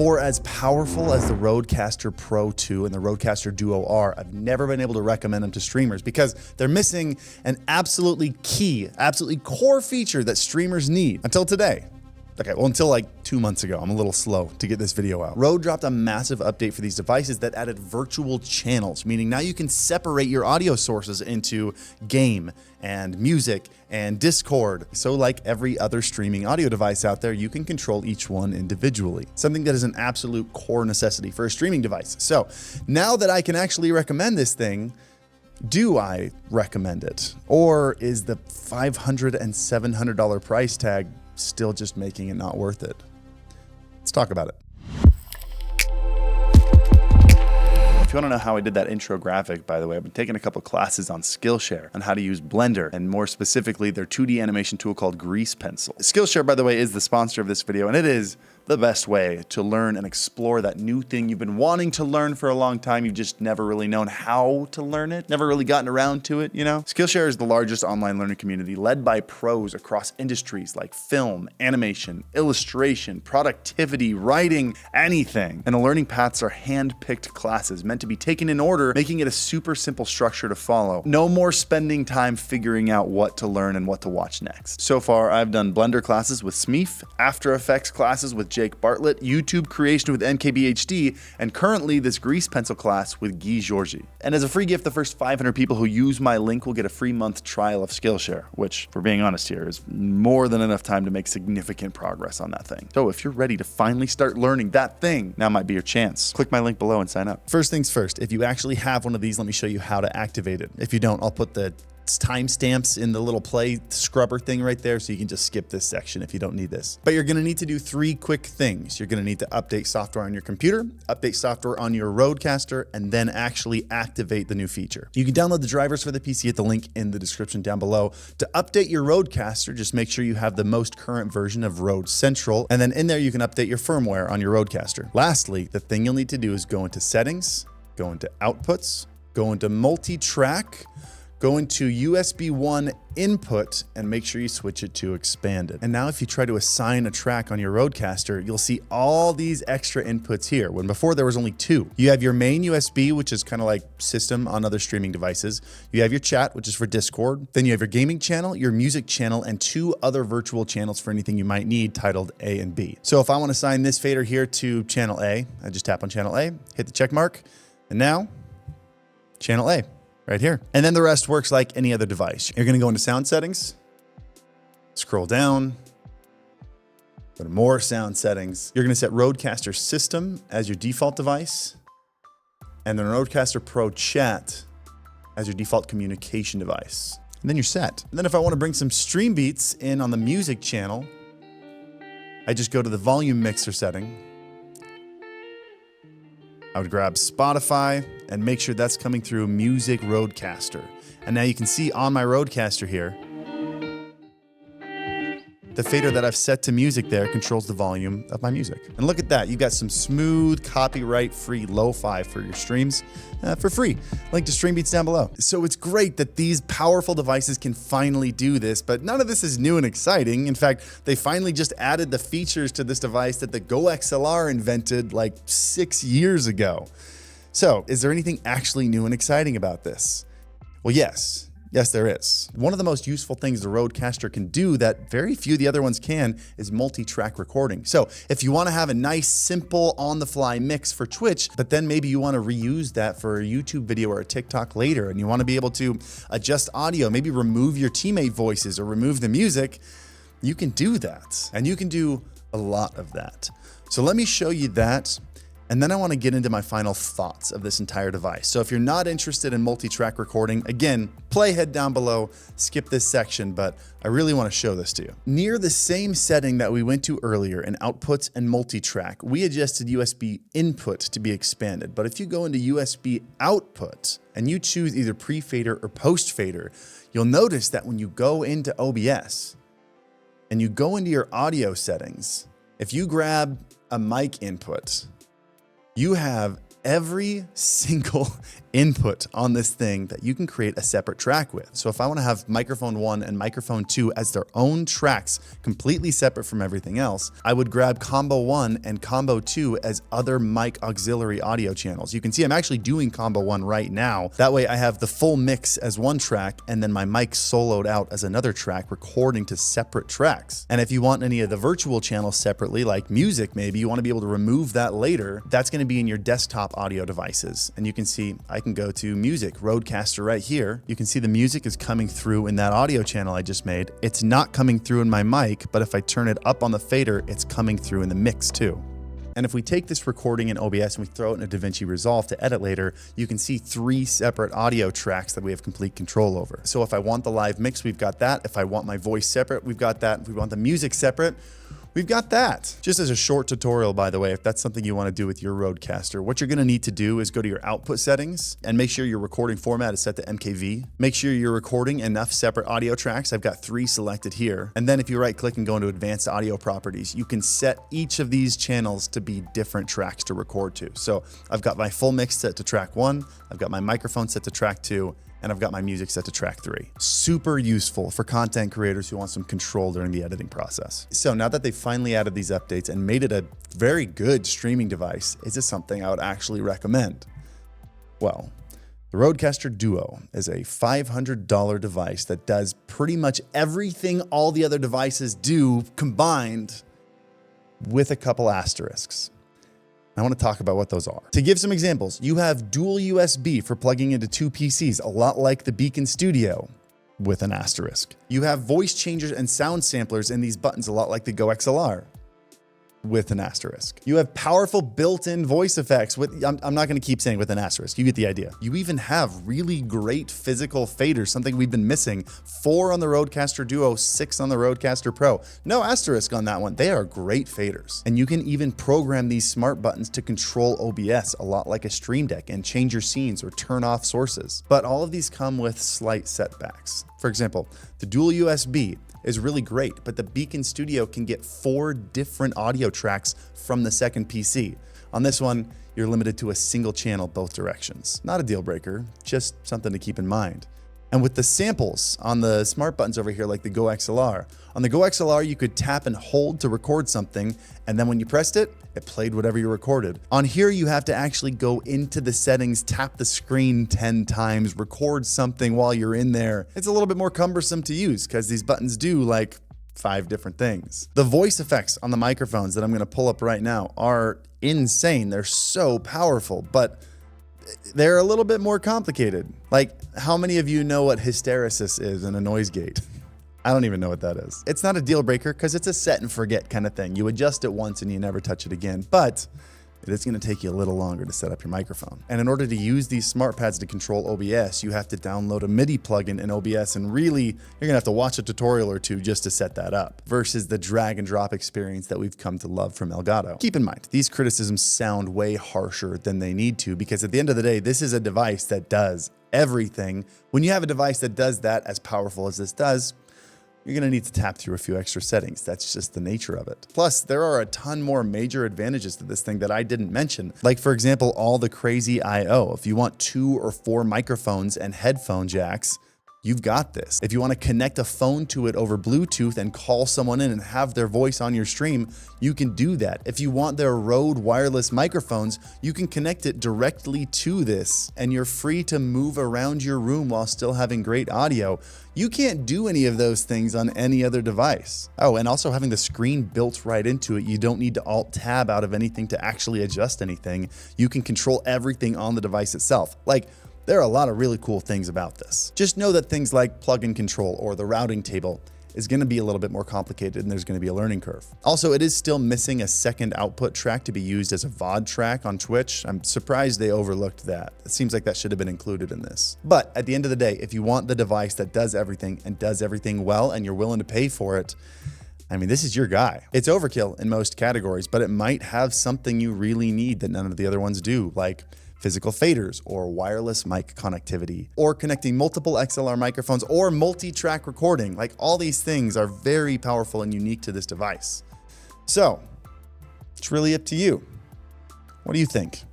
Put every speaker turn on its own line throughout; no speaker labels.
For as powerful as the RodeCaster Pro 2 and the RodeCaster Duo are, I've never been able to recommend them to streamers because they're missing an absolutely key, absolutely core feature that streamers need until today. Okay, well, until like 2 months ago. I'm a little slow to get this video out. Rode dropped a massive update for these devices that added virtual channels, meaning now you can separate your audio sources into game and music and Discord. So like every other streaming audio device out there, you can control each one individually. Something that is an absolute core necessity for a streaming device. So now that I can actually recommend this thing, do I recommend it? Or is the $500 and $700 price tag still just making it not worth it? Let's talk about it. If you want to know how I did that intro graphic, by the way, I've been taking a couple classes on Skillshare on how to use Blender, and more specifically, their 2D animation tool called Grease Pencil. Skillshare, by the way, is the sponsor of this video, and it is the best way to learn and explore that new thing you've been wanting to learn for a long time. You've just never really known how to learn it, never really gotten around to it, you know? Skillshare is the largest online learning community led by pros across industries like film, animation, illustration, productivity, writing, anything. And the learning paths are hand-picked classes meant to be taken in order, making it a super simple structure to follow. No more spending time figuring out what to learn and what to watch next. So far, I've done Blender classes with Smeef, After Effects classes with Jake Bartlett, YouTube creation with NKBHD, and currently this Grease Pencil class with Guy Georgie. And as a free gift, the first 500 people who use my link will get a free month trial of Skillshare, which, for being honest here, is more than enough time to make significant progress on that thing. So if you're ready to finally start learning that thing, now might be your chance. Click my link below and sign up. First things first, if you actually have one of these, let me show you how to activate it. If you don't, I'll put the timestamps in the little play scrubber thing right there, so you can just skip this section if you don't need this. But you're gonna need to do 3 quick things. You're gonna need to update software on your computer, update software on your RodeCaster, and then actually activate the new feature. You can download the drivers for the PC at the link in the description down below. To update your RodeCaster, just make sure you have the most current version of Rode Central, and then in there you can update your firmware on your RodeCaster. Lastly, the thing you'll need to do is go into settings, go into outputs, go into multi-track, go into USB 1 input, and make sure you switch it to expanded. And now if you try to assign a track on your RodeCaster, you'll see all these extra inputs here, when before there was only 2. You have your main USB, which is kind of like system on other streaming devices. You have your chat, which is for Discord. Then you have your gaming channel, your music channel, and 2 other virtual channels for anything you might need, titled A and B. So if I want to assign this fader here to channel A, I just tap on channel A, hit the check mark, and now channel A. Right here. And then the rest works like any other device. You're going to go into sound settings, scroll down, go to more sound settings. You're going to set RodeCaster System as your default device, and then RodeCaster Pro Chat as your default communication device. And then you're set. And then if I want to bring some stream beats in on the music channel, I just go to the volume mixer setting. I would grab Spotify and make sure that's coming through Music RodeCaster. And now you can see on my RodeCaster here, the fader that I've set to music there controls the volume of my music. And look at that, you got some smooth, copyright-free lo-fi for your streams for free. Link to stream beats down below. So it's great that these powerful devices can finally do this, but none of this is new and exciting. In fact, they finally just added the features to this device that the Go XLR invented like 6 years ago. So is there anything actually new and exciting about this? Well, yes. Yes, there is. One of the most useful things the RodeCaster can do that very few of the other ones can is multi-track recording. So if you want to have a nice, simple, on-the-fly mix for Twitch, but then maybe you want to reuse that for a YouTube video or a TikTok later, and you want to be able to adjust audio, maybe remove your teammate voices or remove the music, you can do that. And you can do a lot of that. So let me show you that. And then I want to get into my final thoughts of this entire device. So if you're not interested in multi-track recording, again, play ahead down below, skip this section, but I really want to show this to you. Near the same setting that we went to earlier in outputs and multi-track, we adjusted USB input to be expanded. But if you go into USB output and you choose either pre-fader or post-fader, you'll notice that when you go into OBS and you go into your audio settings, if you grab a mic input, you have every single input on this thing that you can create a separate track with. So if I want to have microphone 1 and microphone 2 as their own tracks, completely separate from everything else, I would grab combo 1 and combo 2 as other mic auxiliary audio channels. You can see I'm actually doing combo 1 right now. That way I have the full mix as one track and then my mic soloed out as another track, recording to separate tracks. And if you want any of the virtual channels separately, like music, maybe you want to be able to remove that later, that's going to be in your desktop audio devices. And you can see I can go to music, RodeCaster right here. You can see the music is coming through in that audio channel I just made. It's not coming through in my mic, but if I turn it up on the fader, it's coming through in the mix too. And if we take this recording in OBS and we throw it in a DaVinci Resolve to edit later, you can see 3 separate audio tracks that we have complete control over. So if I want the live mix, we've got that. If I want my voice separate, we've got that. If we want the music separate, we've got that. Just as a short tutorial, by the way, if that's something you want to do with your RodeCaster, what you're going to need to do is go to your output settings and make sure your recording format is set to MKV. Make sure you're recording enough separate audio tracks. I've got 3 selected here. And then if you right click and go into advanced audio properties, you can set each of these channels to be different tracks to record to. So I've got my full mix set to track 1. I've got my microphone set to track 2. And I've got my music set to track 3. Super useful for content creators who want some control during the editing process. So now that they've finally added these updates and made it a very good streaming device, is this something I would actually recommend? Well, the RodeCaster Duo is a $500 device that does pretty much everything all the other devices do combined, with a couple asterisks. I want to talk about what those are. To give some examples, you have dual USB for plugging into 2 PCs, a lot like the Beacon Studio, with an asterisk. You have voice changers and sound samplers in these buttons, a lot like the Go XLR, with an asterisk. You have powerful built-in voice effects with, I'm not going to keep saying with an asterisk, you get the idea. You even have really great physical faders, something we've been missing. 4 on the RodeCaster Duo, 6 on the RodeCaster Pro. No asterisk on that one. They are great faders. And you can even program these smart buttons to control OBS, a lot like a Stream Deck, and change your scenes or turn off sources. But all of these come with slight setbacks. For example, the dual USB is really great, but the Beacon Studio can get 4 different audio tracks from the second PC. On this one, you're limited to a single channel both directions. Not a deal breaker, just something to keep in mind. And with the samples on the smart buttons over here, like the Go XLR, on the Go XLR, you could tap and hold to record something, and then when you pressed it, it played whatever you recorded. On here, you have to actually go into the settings, tap the screen 10 times, record something while you're in there. It's a little bit more cumbersome to use because these buttons do like 5 different things. The voice effects on the microphones that I'm gonna pull up right now are insane. They're so powerful, but they're a little bit more complicated. Like, how many of you know what hysteresis is in a noise gate? I don't even know what that is. It's not a deal breaker because it's a set and forget kind of thing. You adjust it once and you never touch it again, but it is going to take you a little longer to set up your microphone. And in order to use these smart pads to control OBS, you have to download a MIDI plugin in OBS, and really, you're going to have to watch a tutorial or 2 just to set that up, versus the drag and drop experience that we've come to love from Elgato. Keep in mind, these criticisms sound way harsher than they need to, because at the end of the day, this is a device that does everything. When you have a device that does that as powerful as this does, you're going to need to tap through a few extra settings. That's just the nature of it. Plus, there are a ton more major advantages to this thing that I didn't mention. Like, for example, all the crazy I/O. If you want 2 or 4 microphones and headphone jacks, you've got this. If you want to connect a phone to it over Bluetooth and call someone in and have their voice on your stream, you can do that. If you want their Rode wireless microphones, you can connect it directly to this, and you're free to move around your room while still having great audio. You can't do any of those things on any other device. Oh, and also having the screen built right into it, you don't need to Alt-Tab out of anything to actually adjust anything. You can control everything on the device itself. Like, there are a lot of really cool things about this. Just know that things like plug-in control or the routing table is going to be a little bit more complicated, and there's going to be a learning curve. Also, it is still missing a second output track to be used as a VOD track on Twitch. I'm surprised they overlooked that. It seems like that should have been included in this. But at the end of the day, if you want the device that does everything and does everything well, and you're willing to pay for it, I mean, this is your guy. It's overkill in most categories, but it might have something you really need that none of the other ones do, like physical faders or wireless mic connectivity, or connecting multiple XLR microphones, or multi-track recording. Like, all these things are very powerful and unique to this device. So it's really up to you. What do you think?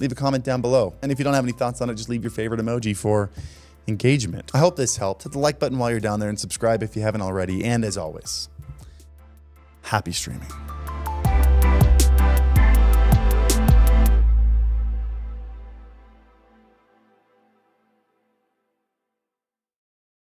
leave a comment down below. And if you don't have any thoughts on it, just leave your favorite emoji for engagement. I hope this helped. Hit the like button while you're down there and subscribe if you haven't already. And as always, happy streaming.